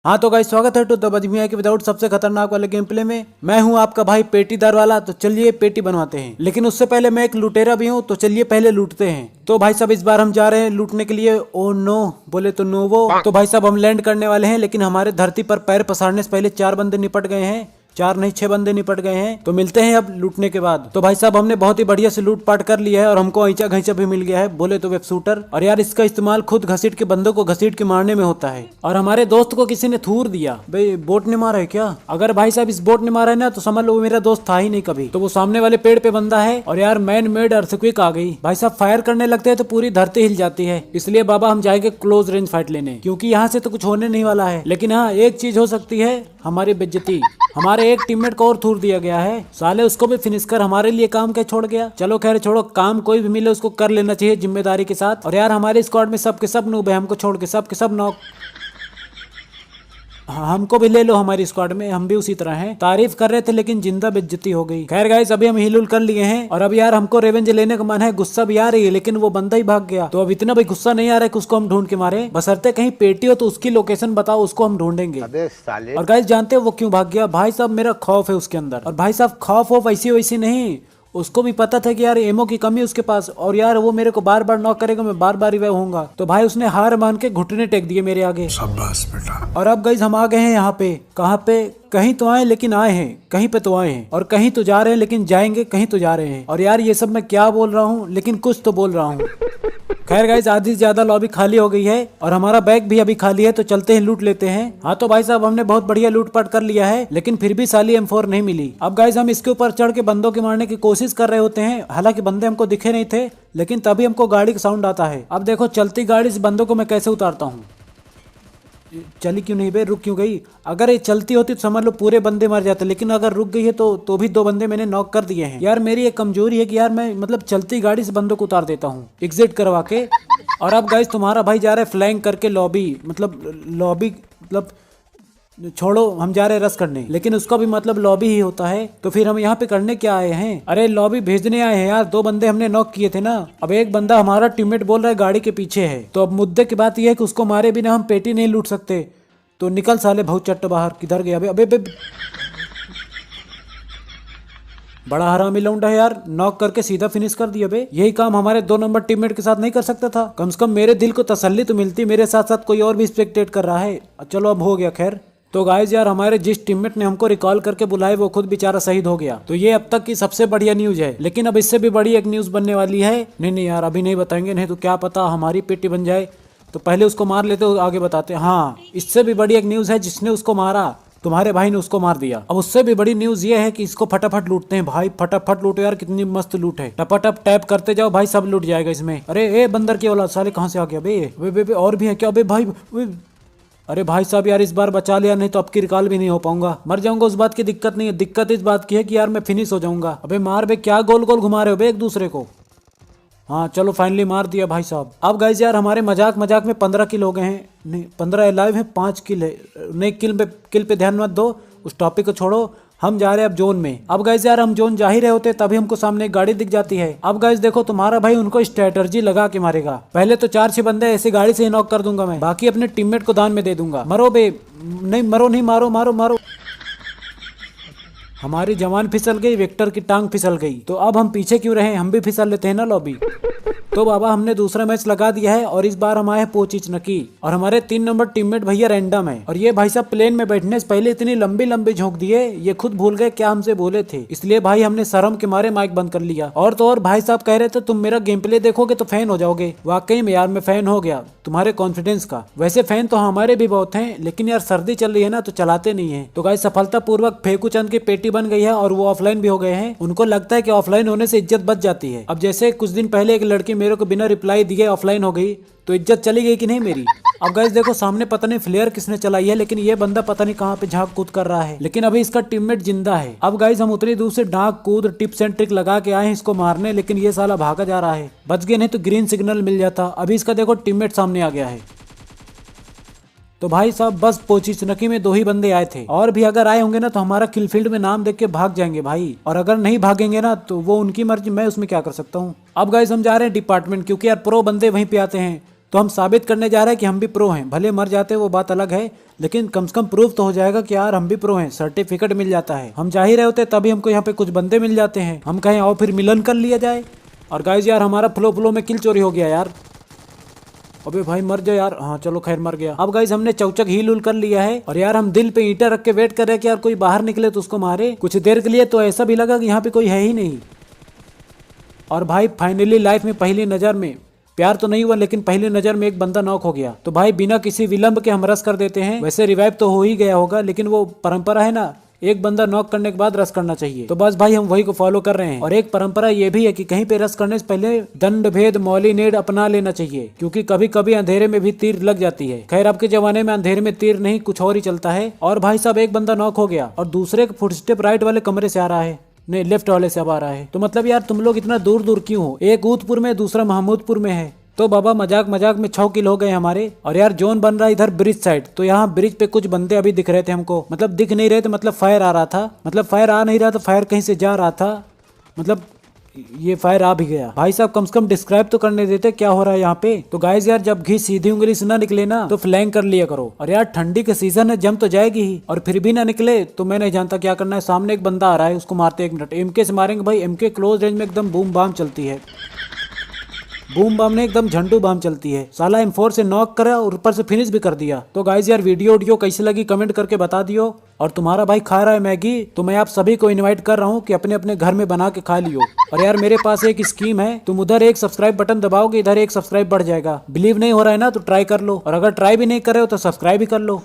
हाँ तो गाइस स्वागत है टू द बजमिया के विदाउट सबसे खतरनाक वाले गेम प्ले में। मैं हूँ आपका भाई पेटीदार वाला। तो चलिए पेटी बनवाते हैं, लेकिन उससे पहले मैं एक लुटेरा भी हूँ, तो चलिए पहले लूटते हैं। तो भाई साहब इस बार हम जा रहे हैं लूटने के लिए। ओ नो बोले तो नो वो। तो भाई साहब हम लैंड करने वाले हैं, लेकिन हमारे धरती पर पैर पसारने से पहले 4 बंदे निपट गए हैं। 4 नहीं 6 बंदे निपट गए हैं। तो मिलते हैं अब लूटने के बाद। तो भाई साहब हमने बहुत ही बढ़िया से लूट पाट कर लिया है और हमको ऐंचा घैंचा भी मिल गया है, बोले तो वेब शूटर। और यार इसका इस्तेमाल खुद घसीट के बंदों को घसीट के मारने में होता है। और हमारे दोस्त को किसी ने थूर दिया। भाई बोट ने मारा है क्या? अगर भाई साहब इस बोट ने मारा है ना, तो समझ लो वो मेरा दोस्त था ही नहीं कभी। तो वो सामने वाले पेड़ पे बंदा है। और यार मैन मेड अर्थक्वेक आ गई। भाई साहब फायर करने लगते हैं तो पूरी धरती हिल जाती है। इसलिए बाबा हम जाएंगे क्लोज रेंज फाइट लेने, क्योंकि यहाँ से तो कुछ होने नहीं वाला है। लेकिन हाँ एक चीज हो सकती है, हमारी बेइज्जती। हमारे एक टीममेट को और थूर दिया गया है। साले उसको भी फिनिश कर हमारे लिए काम क्या छोड़ गया। चलो खैर छोड़ो, काम कोई भी मिले उसको कर लेना चाहिए जिम्मेदारी के साथ। और यार हमारे स्क्वाड में सब के सब नूब है, हमको छोड़ के सब के सब नॉक। हाँ, हमको भी ले लो हमारी स्क्वाड में, हम भी उसी तरह हैं। तारीफ कर रहे थे लेकिन जिंदा बेइज्जती हो गई। खैर गाइस अभी हम हिलुल कर लिए हैं। और अब यार हमको रेवेंज लेने का मन है, गुस्सा भी आ रही है, लेकिन वो बंदा ही भाग गया। तो अब इतना भी गुस्सा नहीं आ रहा है कि उसको हम ढूंढ के मारे। बशर्ते कहीं पेटी हो तो उसकी लोकेशन बताओ, उसको हम ढूंढेंगे। और गाइस जानते हो वो क्यों भाग गया? भाई साहब मेरा खौफ है उसके अंदर। और भाई साहब खौफ हो वैसी वैसी नहीं, उसको भी पता था कि यार एमो की कमी उसके पास, और यार वो मेरे को बार बार नॉक करेगा, मैं बार बार रिवाइव होऊंगा। तो भाई उसने हार मान के घुटने टेक दिए मेरे आगे। शाबाश बेटा। और अब गाइस हम आ गए हैं यहाँ पे। कहाँ पे? कहीं तो आए लेकिन आए हैं, कहीं पे तो आए हैं, और कहीं तो जा रहे हैं लेकिन जाएंगे, कहीं तो जा रहे हैं। और यार ये सब मैं क्या बोल रहा हूँ, लेकिन कुछ तो बोल रहा हूँ। खैर गाइस आधी से ज्यादा लॉबी खाली हो गई है और हमारा बैग भी अभी खाली है, तो चलते हैं लूट लेते हैं। हाँ तो भाई साहब हमने बहुत बढ़िया लूटपाट कर लिया है, लेकिन फिर भी साली M4 नहीं मिली। अब गाइस हम इसके ऊपर चढ़ के बंदों के मारने की कोशिश कर रहे होते हैं, हालांकि बंदे हमको दिखे नहीं थे, लेकिन तभी हमको गाड़ी का साउंड आता है। अब देखो चलती गाड़ी से बंदों को मैं कैसे उतारता हूँ। चली क्यों नहीं बे, रुक क्यों गई? अगर ये चलती होती तो समझ लो पूरे बंदे मर जाते, लेकिन अगर रुक गई है तो भी 2 बंदे मैंने नॉक कर दिए हैं। यार मेरी एक कमजोरी है कि यार मैं मतलब चलती गाड़ी से बंदों को उतार देता हूँ एग्जिट करवा के। और अब गाइस तुम्हारा भाई जा रहा है फ्लैंक करके लॉबी मतलब छोड़ो, हम जा रहे हैं रस करने, लेकिन उसका भी मतलब लॉबी ही होता है। तो फिर हम यहाँ पे करने क्या आए हैं? अरे लॉबी भेजने आए हैं यार। 2 बंदे हमने नॉक किए थे ना। अब एक बंदा हमारा टीममेट बोल रहा है गाड़ी के पीछे है। तो अब मुद्दे की बात यह है कि उसको मारे बिना हम पेटी नहीं लूट सकते। तो निकल साले बहुत चट्ट बाहर। किधर गया अबे? अबे बड़ा हरामी लौंडा है यार, नॉक करके सीधा फिनिश कर दिया बे। यही काम हमारे 2 नंबर टीममेट के साथ नहीं कर सकता था? कम से कम मेरे दिल को तसल्ली तो मिलती, मेरे साथ साथ कोई और भी स्पेक्टेट कर रहा है। चलो अब हो गया। खैर तो गाइस यार हमारे जिस टीममेट ने हमको रिकॉल करके बुलाए वो खुद बेचारा शहीद हो गया। तो ये अब तक की सबसे बढ़िया न्यूज है, लेकिन अब इससे भी बड़ी एक न्यूज बनने वाली है। नहीं यार अभी नहीं बताएंगे, नहीं तो क्या पता हमारी पेटी बन जाए। तो पहले उसको मार लेते हो, आगे बताते। हाँ इससे भी बड़ी एक न्यूज है, जिसने उसको मारा तुम्हारे भाई ने उसको मार दिया। अब उससे भी बड़ी न्यूज ये है कि इसको फटाफट लूटते हैं भाई। फटाफट लूटो यार, कितनी मस्त लूट है। टपाटप टैप करते जाओ भाई, सब लूट जाएगा इसमें। अरे ए बंदर की औलाद साले कहाँ से आ गया बे? और भी है क्या बे भाई? अरे भाई साहब यार इस बार बचा लिया, नहीं तो अब की रिकॉल भी नहीं हो पाऊंगा। मर जाऊंगा उस बात की दिक्कत नहीं है, दिक्कत इस बात की है कि यार मैं फिनिश हो जाऊंगा। अबे मार बे, क्या गोल गोल घुमा रहे हो बे एक दूसरे को। हाँ चलो फाइनली मार दिया भाई साहब। अब गाइस यार हमारे मजाक मजाक में 15 किल हो गए हैं। नहीं 15 अलाइव है, 5 किल है। नहीं किल पे ध्यान मत दो, उस टॉपिक को छोड़ो। हम जा रहे हैं अब जोन में। अब गाइस यार हम जोन जा ही रहे होते तभी हमको सामने एक गाड़ी दिख जाती है। अब गाइस देखो तुम्हारा भाई उनको स्ट्रेटर्जी लगा के मारेगा। पहले तो 4-6 बंदे ऐसी गाड़ी से ही नॉक कर दूंगा मैं, बाकी अपने टीममेट को दान में दे दूंगा। मरो बे, नहीं मरो नहीं, मारो मारो मारो। हमारी जवान फिसल गई, वेक्टर की टांग फिसल गई। तो अब हम पीछे क्यों रहे, हम भी फिसल लेते हैं ना लॉबी। तो बाबा हमने दूसरा मैच लगा दिया है और इस बार हम आए हैं पोचिच नकी। और हमारे 3 नंबर टीममेट भैया रैंडम है। और ये भाई साहब प्लेन में बैठने से पहले इतनी लंबी लंबी झोंक दिए, ये खुद भूल गए क्या हमसे बोले थे। इसलिए भाई हमने शर्म के मारे माइक बंद कर लिया। और तो और भाई साहब कह रहे थे तुम मेरा गेम प्ले देखोगे तो फैन हो जाओगे। वाकई में यार मैं फैन हो गया तुम्हारे कॉन्फिडेंस का। वैसे फैन तो हमारे भी बहुत हैं, लेकिन यार सर्दी चल रही है ना तो चलाते नहीं है। तो गाइस सफलता पूर्वक फेकू चंद की पेटी बन गई है और वो ऑफलाइन भी हो गए हैं। उनको लगता है कि ऑफलाइन होने से इज्जत बच जाती है। अब जैसे कुछ दिन पहले एक लड़की मेरे को बिना रिप्लाई दिए ऑफलाइन हो गई, तो इज्जत चली गई कि नहीं मेरी। अब गाइस देखो सामने पता नहीं फ्लेयर किसने चलाई है, लेकिन ये बंदा पता नहीं कहाँ पे झांक कूद कर रहा है, लेकिन अभी इसका टीममेट जिंदा है। अब गाइस हम उतनी दूर से डांक कूद टिप्स एंड ट्रिक लगा के आए हैं इसको मारने, लेकिन ये साला भागा जा रहा है। बच गए नहीं तो ग्रीन सिग्नल मिल जाता। अभी इसका देखो टीममेट सामने आ गया है। तो भाई साहब बस पोचिचनकी में 2 ही बंदे आए थे, और भी अगर आए होंगे ना तो हमारा किलफील्ड में नाम देख के भाग जाएंगे भाई। और अगर नहीं भागेंगे ना तो वो उनकी मर्जी, मैं उसमें क्या कर सकता हूँ। अब गाइस हम जा रहे हैं डिपार्टमेंट, क्योंकि यार प्रो बंदे वहीं पे आते हैं। तो हम साबित करने जा रहे हैं कि हम भी प्रो हैं। भले मर जाते वो बात अलग है, लेकिन कम से कम प्रूफ तो हो जाएगा कि यार हम भी प्रो हैं, सर्टिफिकेट मिल जाता है। हम जा ही रहे होते तभी हमको यहाँ पे कुछ बंदे मिल जाते हैं, हम कहें आओ फिर मिलन कर लिया जाए। और गाइस यार हमारा फ्लो में किल चोरी हो गया यार। अबे भाई मर जा यार। हाँ चलो खैर मर गया। अब गाइस हमने चौचक हील उल कर लिया है और यार हम दिल पे ईंटा रख के वेट कर रहे हैं कि यार कोई बाहर निकले तो उसको मारे। कुछ देर के लिए तो ऐसा भी लगा कि यहाँ पे कोई है ही नहीं। और भाई फाइनली लाइफ में पहली नजर में, प्यार तो नहीं हुआ लेकिन पहली नजर में एक बंदा नॉक हो गया। तो भाई बिना किसी विलंब के हम रस कर देते हैं। वैसे रिवाइव तो हो ही गया होगा, लेकिन वो परंपरा है ना, एक बंदा नॉक करने के बाद रस करना चाहिए। तो बस भाई हम वही को फॉलो कर रहे हैं। और एक परंपरा ये भी है कि कहीं पे रस करने से पहले दंड भेद मौली नेड अपना लेना चाहिए, क्योंकि कभी कभी अंधेरे में भी तीर लग जाती है। खैर अब के जमाने में अंधेरे में तीर नहीं, कुछ और ही चलता है। और भाई साहब एक बंदा नॉक हो गया और दूसरे का फुटस्टेप राइट वाले कमरे से आ रहा है, नहीं लेफ्ट वाले से अब आ रहा है। तो मतलब यार तुम लोग इतना दूर दूर क्यों हो? एक ऊधपुर में दूसरा महमूदपुर में है। तो बाबा मजाक मजाक में 6 किल हो गए हमारे। और यार जोन बन रहा है इधर ब्रिज साइड। तो यहाँ ब्रिज पे कुछ बंदे अभी दिख रहे थे हमको, मतलब दिख नहीं रहे थे, मतलब फायर आ रहा था, मतलब फायर आ नहीं रहा था, फायर कहीं से जा रहा था, मतलब ये फायर आ भी गया। भाई साहब कम से कम डिस्क्राइब तो करने देते क्या हो रहा है यहाँ पे। तो गाइस यार जब घी सीधी उंगली से ना निकले ना तो फ्लैंक कर लिया करो। और यार ठंडी का सीजन है, जम तो जाएगी ही, और फिर भी ना निकले तो मैं नहीं जानता क्या करना है। सामने एक बंदा आ रहा है, उसको मारते 1 मिनट। एमके से मारेंगे भाई, एमके क्लोज रेंज में एकदम बूम बाम चलती है। बूम बम ने एकदम झंडू बम चलती है। साला M4 से नॉक करा और ऊपर से फिनिश भी कर दिया। तो गाइस यार वीडियो कैसी लगी कमेंट करके बता दियो। और तुम्हारा भाई खा रहा है मैगी, तो मैं आप सभी को इनवाइट कर रहा हूँ कि अपने अपने घर में बना के खा लियो। और यार मेरे पास एक स्कीम है, तुम उधर एक सब्सक्राइब बटन दबाओगे, इधर एक सब्सक्राइब बढ़ जाएगा। बिलीव नहीं हो रहा है ना तो ट्राई कर लो, और अगर ट्राई भी नहीं कर रहे हो तो सब्सक्राइब भी कर लो।